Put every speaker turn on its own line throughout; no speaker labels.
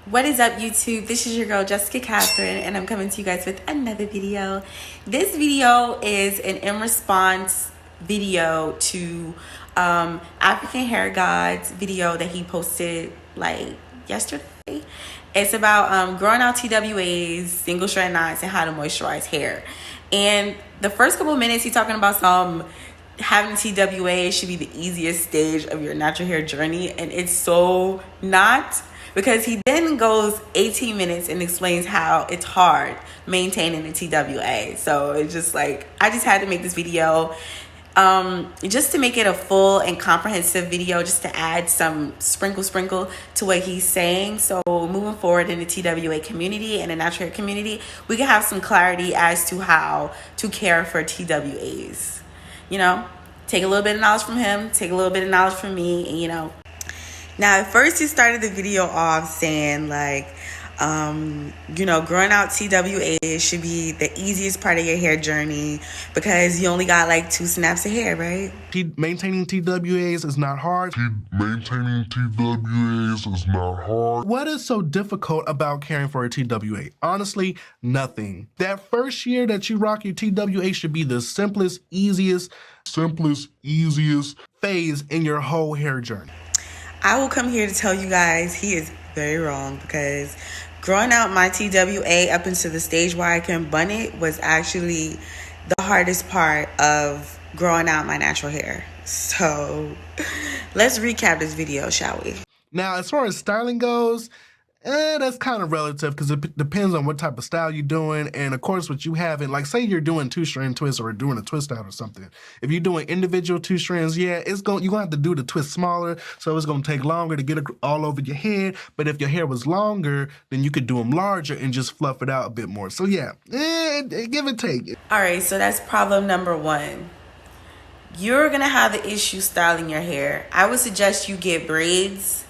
What is up, YouTube? This is your girl Jessica Catherine, and I'm coming to you guys with another video. This video is an in response video to African Hair God's video that he posted like yesterday. It's about growing out TWAs, single strand knots, and how to moisturize hair. And the first couple minutes, he's talking about having TWA should be the easiest stage of your natural hair journey, and it's so not, because he then goes 18 minutes and explains how it's hard maintaining the TWA. So it's just like, I just had to make this video just to make it a full and comprehensive video, just to add some sprinkle to what he's saying. So moving forward in the TWA community and the natural hair community, we can have some clarity as to how to care for TWAs. You know, take a little bit of knowledge from him, take a little bit of knowledge from me, and Now, at first, he started the video off saying, like, growing out TWA should be the easiest part of your hair journey because you only got like 2 snaps of hair, right?
Maintaining TWAs is not hard. What is so difficult about caring for a TWA? Honestly, nothing. That first year that you rock your TWA should be the simplest, easiest phase in your whole hair journey.
I will come here to tell you guys he is very wrong, because growing out my TWA up into the stage where I can bun it was actually the hardest part of growing out my natural hair. So let's recap this video, shall we?
Now, as far as styling goes, that's kind of relative because it depends on what type of style you're doing, and of course what you have. And like, say you're doing 2-strand twists or doing a twist out or something. If you're doing individual 2 strands, yeah, you're gonna have to do the twist smaller, so it's gonna take longer to get it all over your head. But if your hair was longer, then you could do them larger and just fluff it out a bit more. So yeah, give and take.
All right, so that's problem number 1. You're gonna have the issue styling your hair. I would suggest you get braids.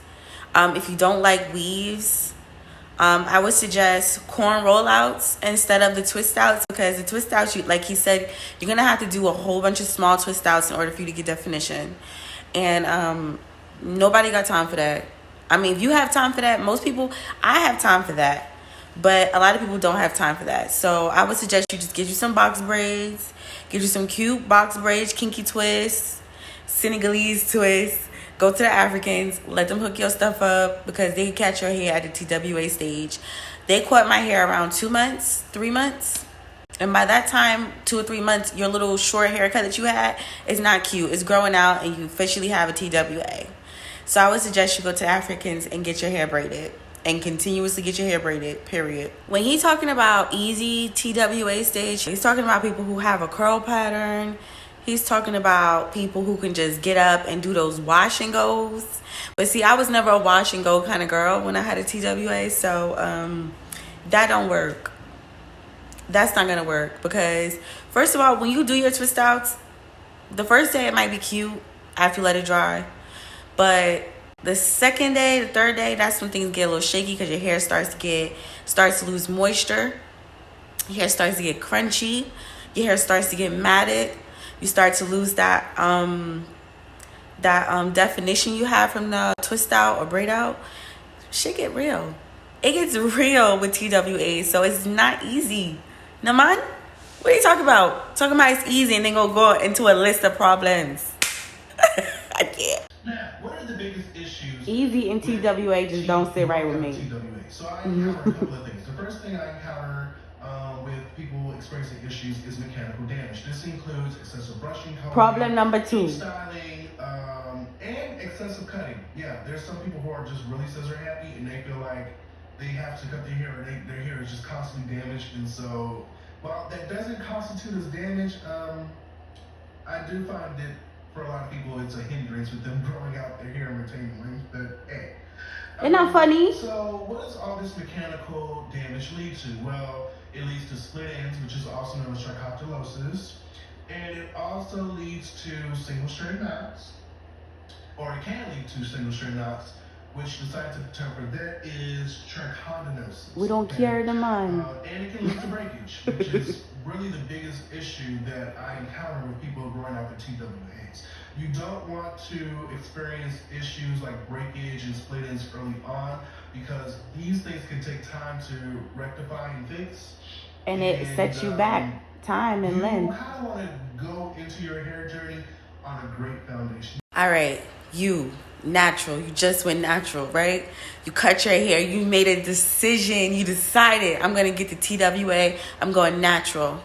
If you don't like weaves, I would suggest corn rollouts instead of the twist outs, because the twist outs, like he said, you're gonna have to do a whole bunch of small twist outs in order for you to get definition, and nobody got time for that. I mean, if you have time for that, most people, I have time for that, but a lot of people don't have time for that. So I would suggest you just get you some box braids, get you some cute box braids, kinky twists, Senegalese twists. Go to the Africans, let them hook your stuff up, because they catch your hair at the TWA stage. They caught my hair around 2 months, 3 months. And by that time, 2 or 3 months, your little short haircut that you had is not cute. It's growing out and you officially have a TWA. So I would suggest you go to Africans and get your hair braided, and continuously get your hair braided, period. When he's talking about easy TWA stage, he's talking about people who have a curl pattern. He's talking about people who can just get up and do those wash and goes. But see, I was never a wash and go kind of girl when I had a TWA, so that don't work. That's not gonna work, because first of all, when you do your twist outs, the first day it might be cute after you let it dry, but the second day, the third day, that's when things get a little shaky, because your hair starts to lose moisture. Your hair starts to get crunchy. Your hair starts to get matted. You start to lose that definition you have from the twist out or braid out. Shit get real. It gets real with TWA, so it's not easy. Naman, what are you talking about? Talking about it's easy and then go into a list of problems. I can't.
Now, what are the biggest issues?
Easy and TWA just don't sit right with me.
TWA. So I encounter a couple of things. The first thing I encounter with people experiencing issues is mechanical damage. This includes excessive brushing,
Problem number 2.
Styling, and excessive cutting. Yeah, there's some people who are just really scissor happy and they feel like they have to cut their hair, or their hair is just constantly damaged. And so, while that doesn't constitute as damage, I do find that for a lot of people it's a hindrance with them growing out their hair and retaining length. But hey,
Isn't that funny?
So what does all this mechanical damage lead to? Well, it leads to split ends, which is also known as trichoptilosis, and it also leads to single strand knots, or it can lead to single strand knots, which the scientific term for that is trichondinosis.
We don't care the mind.
And it can lead to breakage, which is really the biggest issue that I encounter with people growing out their TWAs. You don't want to experience issues like breakage and split ends early on, because these things can take time to rectify and fix.
And it sets you back time and length.
You kind of want to go into your hair journey on a great foundation.
All right, you natural. You just went natural, right? You cut your hair. You made a decision. You decided, I'm going to get the TWA. I'm going natural.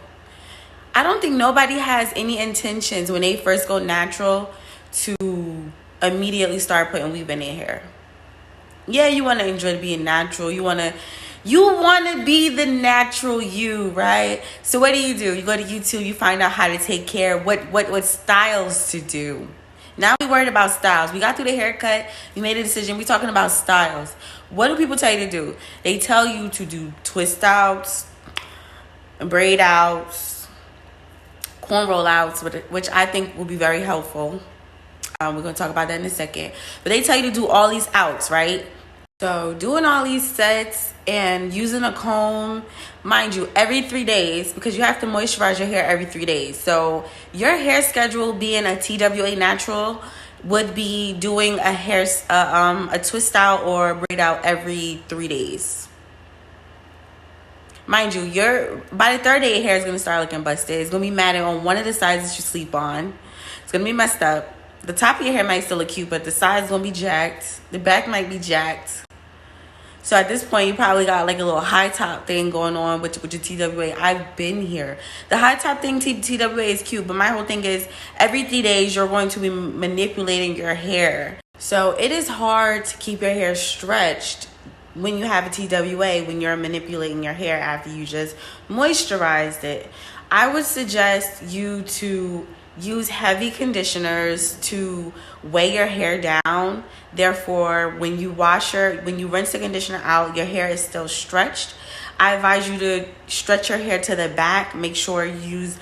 I don't think nobody has any intentions when they first go natural to immediately start putting weave in their hair. Yeah, you want to enjoy being natural. You want to be the natural you, right? So what do? You go to YouTube, you find out how to take care, what styles to do. Now we worried about styles. We got through the haircut. We made a decision. We talking about styles. What do people tell you to do? They tell you to do twist outs, braid outs, cornrow outs, which I think will be very helpful. We're going to talk about that in a second. But they tell you to do all these outs, right? So doing all these sets and using a comb, mind you, every 3 days, because you have to moisturize your hair every 3 days. So your hair schedule being a TWA natural would be doing a twist out or braid out every 3 days. Mind you, by the third day, your hair is going to start looking busted. It's going to be matted on one of the sides that you sleep on. It's going to be messed up. The top of your hair might still look cute, but the sides is going to be jacked. The back might be jacked. So at this point, you probably got like a little high top thing going on with your TWA. I've been here. The high top thing, TWA is cute, but my whole thing is every 3 days, you're going to be manipulating your hair. So it is hard to keep your hair stretched when you have a TWA, when you're manipulating your hair after you just moisturized it. I would suggest you to use heavy conditioners to weigh your hair down. Therefore, when you rinse the conditioner out, your hair is still stretched. I advise you to stretch your hair to the back. Make sure you use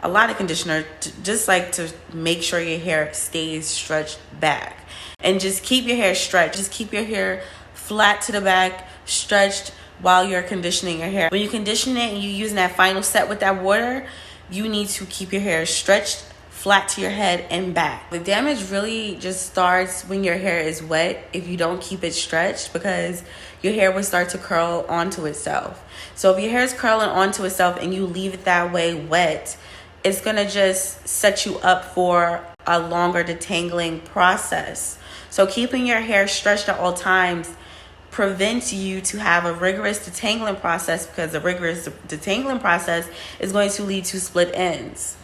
a lot of conditioner to make sure your hair stays stretched back. And just keep your hair stretched. Just keep your hair flat to the back, stretched while you're conditioning your hair. When you condition it and you're using that final set with that water, you need to keep your hair stretched, flat to your head and back. The damage really just starts when your hair is wet if you don't keep it stretched, because your hair will start to curl onto itself. So if your hair is curling onto itself and you leave it that way wet, it's gonna just set you up for a longer detangling process. So keeping your hair stretched at all times prevents you to have a rigorous detangling process, because the rigorous detangling process is going to lead to split ends.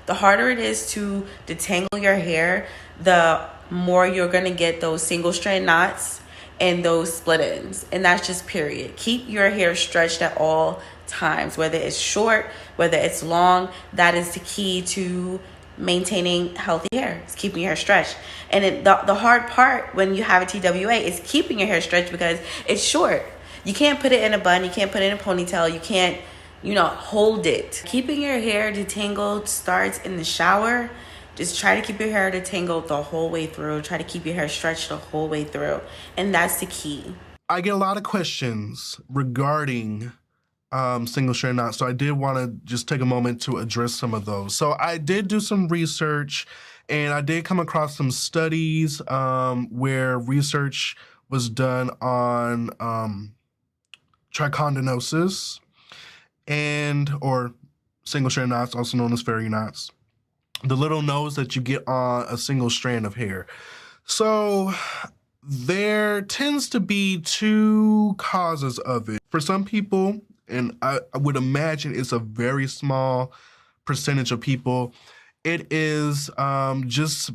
The harder it is to detangle your hair, the more you're going to get those single strand knots and those split ends. And that's just period. Keep your hair stretched at all times, whether it's short, whether it's long. That is the key to maintaining healthy hair. It's keeping your hair stretched. And the hard part when you have a TWA is keeping your hair stretched, because it's short. You can't put it in a bun. You can't put it in a ponytail. You can't hold it. Keeping your hair detangled starts in the shower. Just try to keep your hair detangled the whole way through. Try to keep your hair stretched the whole way through. And that's the key.
I get a lot of questions regarding single strand knots, so I did want to just take a moment to address some of those. So I did do some research, and I did come across some studies where research was done on trichondinosis, or single strand knots, also known as fairy knots, the little nose that you get on a single strand of hair. So there tends to be two causes of it. For some people, and I would imagine it's a very small percentage of people, it is just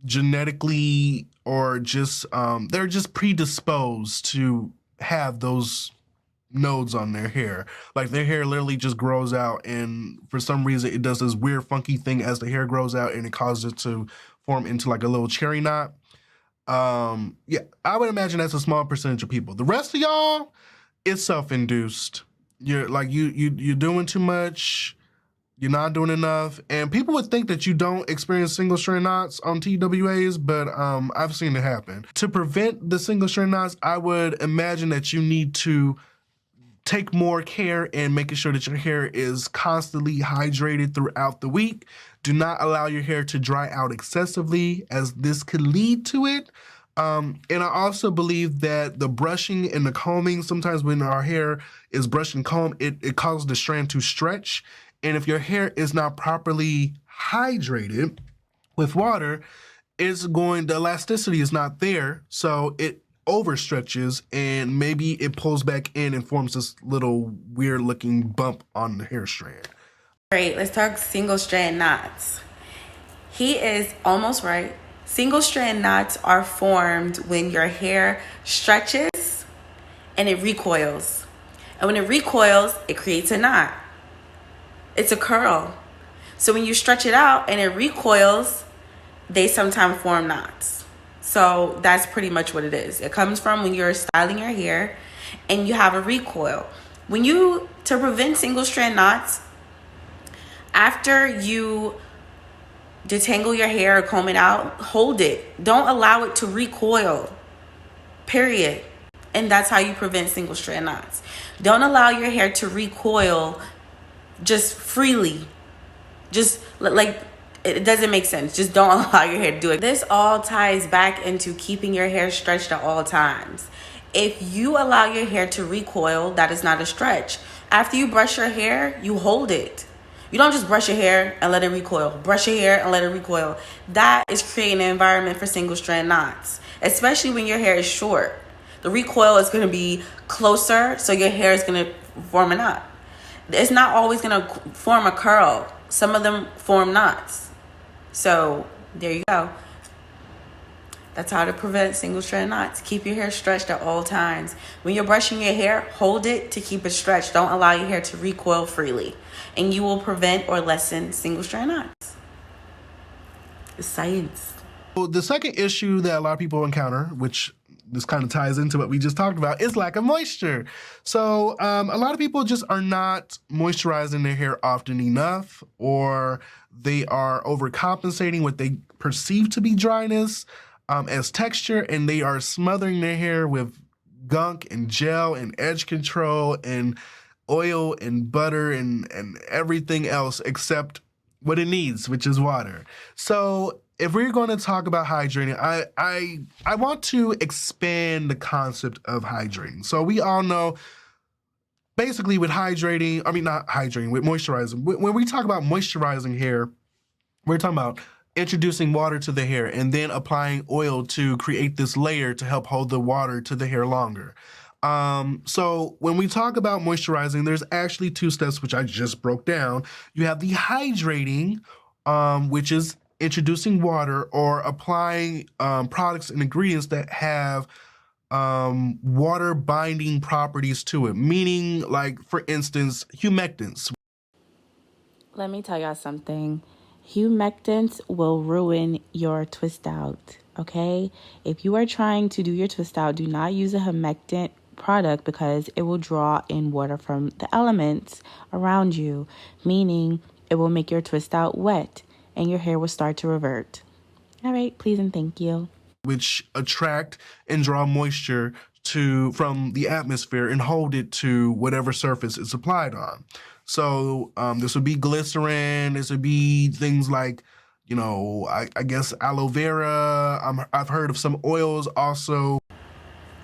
genetically, or just they're just predisposed to have those nodes on their hair. Like their hair literally just grows out, and for some reason it does this weird funky thing as the hair grows out, and it causes it to form into like a little cherry knot. Yeah, I would imagine that's a small percentage of people. The rest of y'all, it's self-induced. You're doing too much. You're not doing enough. And people would think that you don't experience single strand knots on TWAs, but I've seen it happen. To prevent the single strand knots, I would imagine that you need to take more care in making sure that your hair is constantly hydrated throughout the week. Do not allow your hair to dry out excessively, as this could lead to it. And I also believe that the brushing and the combing, sometimes when our hair is brushed and combed, it causes the strand to stretch. And if your hair is not properly hydrated with water, the elasticity is not there. So it overstretches and maybe it pulls back in and forms this little weird looking bump on the hair strand.
Great, let's talk single strand knots. He is almost right. Single strand knots are formed when your hair stretches and it recoils. And when it recoils, it creates a knot. It's a curl. So when you stretch it out and it recoils, they sometimes form knots. So that's pretty much what it is. It comes from when you're styling your hair and you have a recoil. To prevent single strand knots, after you detangle your hair or comb it out, hold it. Don't allow it to recoil. Period. And that's how you prevent single strand knots. Don't allow your hair to recoil just freely. Just like it doesn't make sense. Just don't allow your hair to do it. This all ties back into keeping your hair stretched at all times. If you allow your hair to recoil, that is not a stretch. After you brush your hair, you hold it. You don't just brush your hair and let it recoil. Brush your hair and let it recoil. That is creating an environment for single strand knots, especially when your hair is short. The recoil is going to be closer, so your hair is going to form a knot. It's not always going to form a curl. Some of them form knots. So there you go. That's how to prevent single strand knots. Keep your hair stretched at all times. When you're brushing your hair, hold it to keep it stretched. Don't allow your hair to recoil freely. And you will prevent or lessen single strand knots. It's science.
Well, the second issue that a lot of people encounter, which this kind of ties into what we just talked about, is lack of moisture. So a lot of people just are not moisturizing their hair often enough, or they are overcompensating what they perceive to be dryness as texture, and they are smothering their hair with gunk and gel and edge control and oil and butter and everything else except what it needs, which is water. So if we're going to talk about hydrating, I want to expand the concept of hydrating. So we all know, basically with hydrating, with moisturizing. When we talk about moisturizing hair, we're talking about introducing water to the hair and then applying oil to create this layer to help hold the water to the hair longer. So when we talk about moisturizing, there's actually two steps, which I just broke down. You have the hydrating, which is introducing water or applying products and ingredients that have water binding properties to it, meaning, like, for instance, humectants.
Let me tell y'all something. Humectants will ruin your twist out, okay? If you are trying to do your twist out, do not use a humectant product because it will draw in water from the elements around you, meaning it will make your twist out wet and your hair will start to revert. All right, please and thank you.
Which attract and draw moisture from the atmosphere and hold it to whatever surface it's applied on. So this would be glycerin. This would be things like, I guess aloe vera. I've heard of some oils also.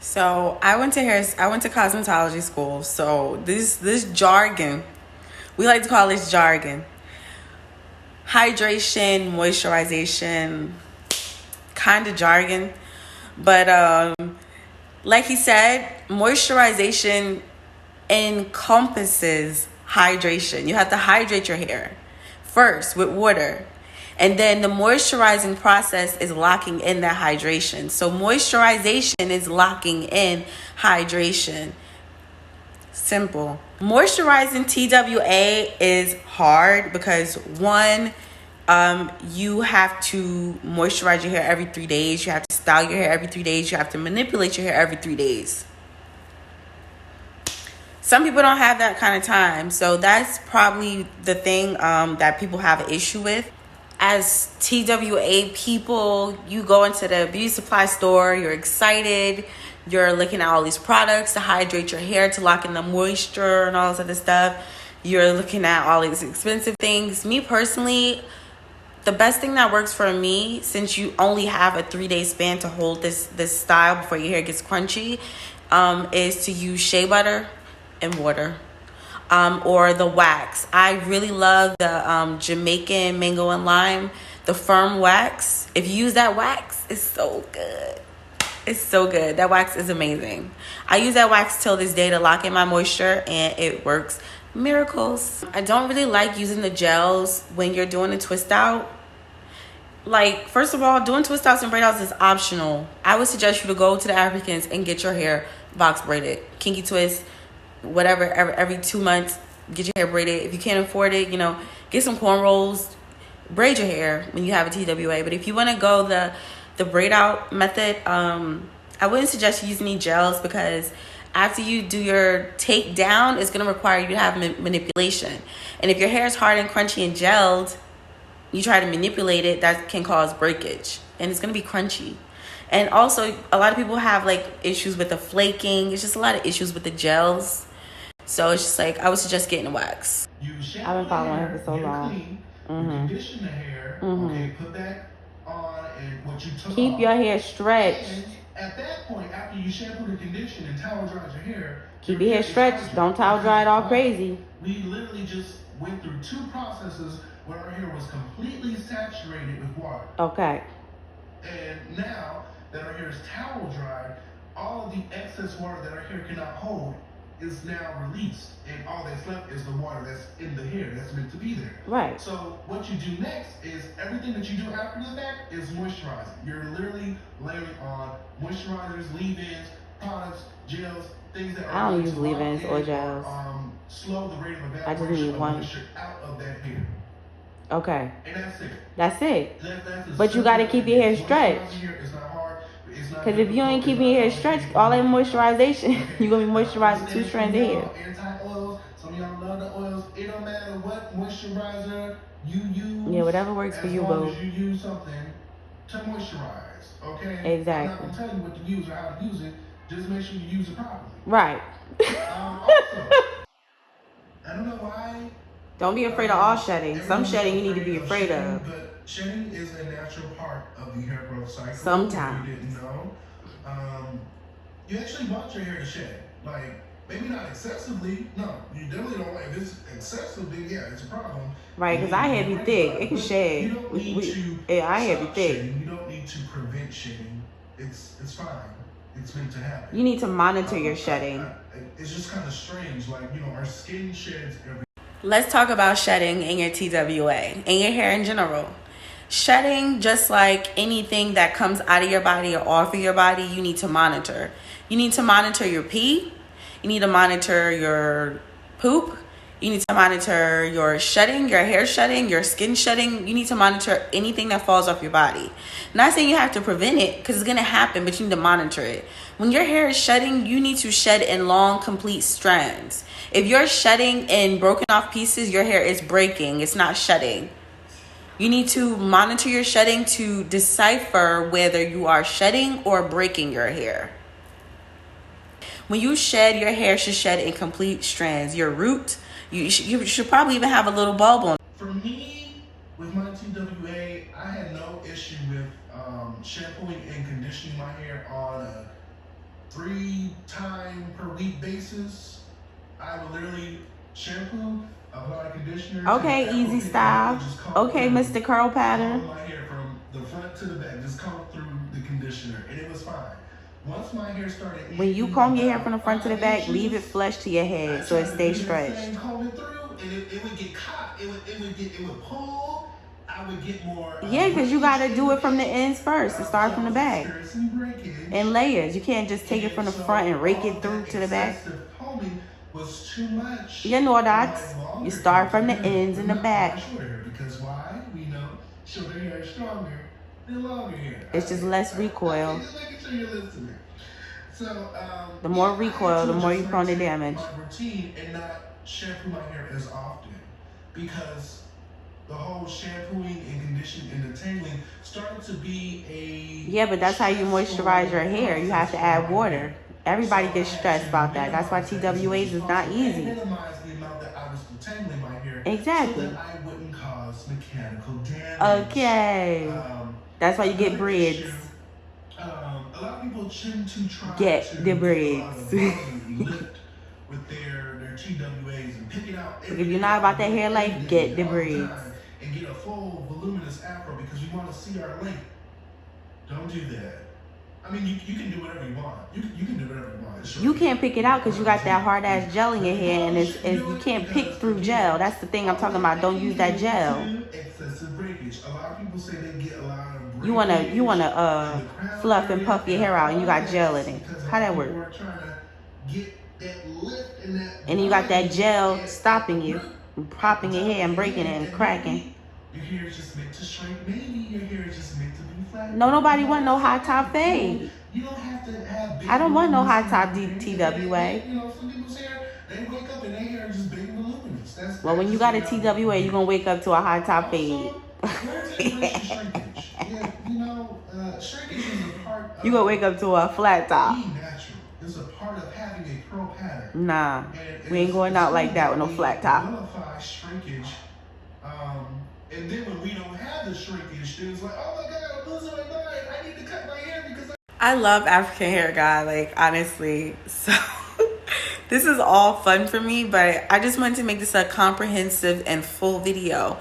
So I went to cosmetology school. So this jargon, we like to call this jargon. Hydration, moisturization, kind of jargon. But like he said, moisturization encompasses hydration. You have to hydrate your hair first with water. And then the moisturizing process is locking in that hydration. So moisturization is locking in hydration. Simple. Moisturizing TWA is hard because one, you have to moisturize your hair every 3 days. You have to style your hair every 3 days. You have to manipulate your hair every 3 days. Some people don't have that kind of time. So that's probably the thing that people have an issue with. As TWA people, you go into the beauty supply store, you're excited, you're looking at all these products to hydrate your hair, to lock in the moisture and all this other stuff. You're looking at all these expensive things. Me personally, The best thing that works for me, since you only have a 3-day span to hold this style before your hair gets crunchy, is to use shea butter and water. Or the wax. I really love the Jamaican mango and lime, the firm wax. If you use that wax, it's so good. It's so good. That wax is amazing. I use that wax till this day to lock in my moisture, and it works miracles. I don't really like using the gels when you're doing a twist out. Like, first of all, doing twist outs and braid outs is optional. I would suggest you to go to the Africans and get your hair box braided. Kinky twist, whatever, every 2 months, get your hair braided. If you can't afford it, get some cornrows, braid your hair when you have a TWA. But if you want to go the braid out method, I wouldn't suggest you use any gels, because after you do your takedown, it's going to require you to have manipulation. And if your hair is hard and crunchy and gelled, you try to manipulate it, that can cause breakage, and it's going to be crunchy. And also, a lot of people have like issues with the flaking. It's just a lot of issues with the gels. So it's just like, I would suggest getting a wax. I've been following her for so long.
Condition the hair. Okay, put that on, and what you took
Keep
off.
your hair stretched.
And at that point, after you shampoo the condition and towel dry your hair,
keep your hair stretched. Don't towel dry it all crazy.
We literally just went through 2 processes where our hair was completely saturated with water.
Okay.
And now that our hair is towel dried, all of the excess water that our hair cannot hold is now released, and all that's left is the water that's in the hair that's meant to be there.
Right.
So what you do next is everything that you do after the fact is moisturizing. You're literally layering on moisturizers, leave-ins, products, gels, things that are
I don't use leave-ins or gels.
Slow the rate of
I just
evaporation
need
of
one.
moisture out of that hair.
Okay.
And that's it.
That's it.
That's
but you got to keep your hair stretched.
It's not hard.
Because if you ain't keeping your hair stretched, all that moisturization, you're going to be moisturizing 2 strands of hair.
Anti-oils. Some of y'all love the oils. It don't matter what moisturizer you use.
Yeah, whatever works for you, boo.
As long as you use something to moisturize, okay?
Exactly.
I'm not going to tell you what to use or how to use it. Just make sure you use it properly.
Right.
Also, I don't know why.
Don't be afraid of all shedding. Some shedding you need to be afraid of.
But shedding is a natural part of the hair growth cycle.
Sometimes.
If you didn't know. You actually want your hair to shed. Like, maybe not excessively. No, you definitely don't. If it's excessive, then yeah, it's a problem.
Right, because I hair be thick. It can shed.
You don't need to
yeah, I hair be thick.
Shedding. You don't need to prevent shedding. It's fine. It's meant to happen.
You need to monitor your shedding.
It's just kind of strange. Like, our skin sheds every.
Let's talk about shedding in your TWA, in your hair in general. Shedding, just like anything that comes out of your body or off of your body, you need to monitor. You need to monitor your pee. You need to monitor your poop. You need to monitor your shedding, your hair shedding, your skin shedding. You need to monitor anything that falls off your body. Not saying you have to prevent it, because it's going to happen, but you need to monitor it. When your hair is shedding, you need to shed in long, complete strands. If you're shedding in broken off pieces, your hair is breaking. It's not shedding. You need to monitor your shedding to decipher whether you are shedding or breaking your hair. When you shed, your hair should shed in complete strands. Your root, you should probably even have a little bulb on.
For me, with my TWA, I had no issue with shampooing and conditioning my hair on a 3-time-per-week basis. I would literally shampoo, apply conditioner.
Okay, easy style. Okay, Mr. Curl Pattern.
My hair from the front to the back, just comb through the conditioner, and it was fine. Once my hair started,
when you comb your hair from the front to the back, leave it flush to your head so it stays stretched.
Comb it through, and it would get caught. It would pull. I would get more.
Yeah, because you got to do it from the ends first. It starts from the back. In layers. You can't just take it from the front and rake it through to the back.
Was too much.
You know that. You start from the ends in the back.
Because why? We know shorter hair is stronger than longer hair.
It's just less recoil.
Just making sure you're listening. So,
the more recoil, the more you're prone to damage.
My routine and not shampoo my hair as often, because the whole shampooing and conditioning and detangling started to be a.
Yeah, but that's how you moisturize your hair. You have to add water. Everybody gets stressed about that. That's why TWAs is not easy.
Minimize the amount that I was detangling my hair.
Exactly.
So that I wouldn't cause mechanical damage.
Okay. That's why you get braids.
A lot of people tend to try
get
to
the braids.
lift with their TWAs and pick it out.
If you're not about that hair life, get the braids.
And get a full voluminous afro because we want to see our length. Don't do that. I mean, you can do whatever you want. You can do whatever you want.
You can't pick it out because you got that hard ass gel in your hair, and it's you can't pick through gel. That's the thing I'm talking about. Don't use that gel.
Excessive breakage. A lot of people say they get a lot of breakage.
You wanna fluff and puff your hair out, and you got gel in it. How that work? And you got that gel stopping you, and popping your hair and breaking it and cracking.
Your hair is just meant to shrink. Maybe your hair is just meant to be flat.
No, nobody want no high top fade.
You don't have to have big.
I don't want no high top TWA.
You know, some people's hair, they wake up and their hair is just big and voluminous.
Well, when you got a TWA, you're gonna wake up to a high top fade.
Shrinkage is a part of
you gonna wake up to a flat top.
Being natural. It's a part of having a curl pattern.
Nah, we ain't going out like that with no flat top.
Vilify shrinkage. And then when we don't have the shrinkage, then it's like, oh my God, I'm losing my mind. I need to cut my hair because
I love African hair, guy. Like, honestly. So, this is all fun for me, but I just wanted to make this a comprehensive and full video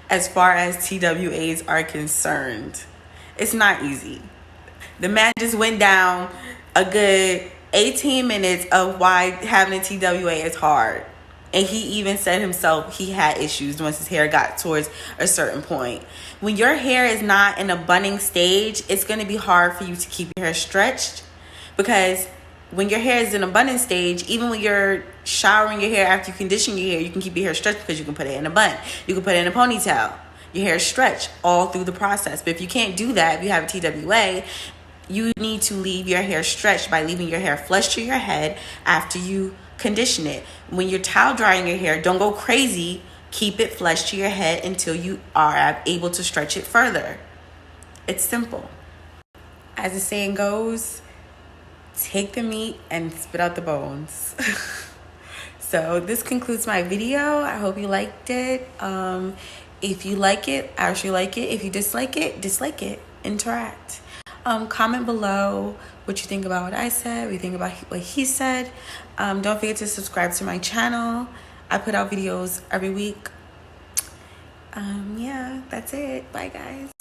as far as TWAs are concerned. It's not easy. The man just went down a good 18 minutes of why having a TWA is hard. And he even said himself he had issues once his hair got towards a certain point. When your hair is not in a bunning stage, it's going to be hard for you to keep your hair stretched. Because when your hair is in a bunning stage, even when you're showering your hair after you condition your hair, you can keep your hair stretched because you can put it in a bun. You can put it in a ponytail. Your hair is stretched all through the process. But if you can't do that, if you have a TWA, you need to leave your hair stretched by leaving your hair flush to your head after you condition it. When you're towel drying your hair, don't go crazy. Keep it flush to your head until you are able to stretch it further. It's simple. As the saying goes, take the meat and spit out the bones. So this concludes my video. I hope you liked it. If you like it, actually like it. If you dislike it, dislike it. Interact. Comment below what you think about what I said, what you think about what he said. Don't forget to subscribe to my channel. I put out videos every week. Yeah, that's it. Bye, guys.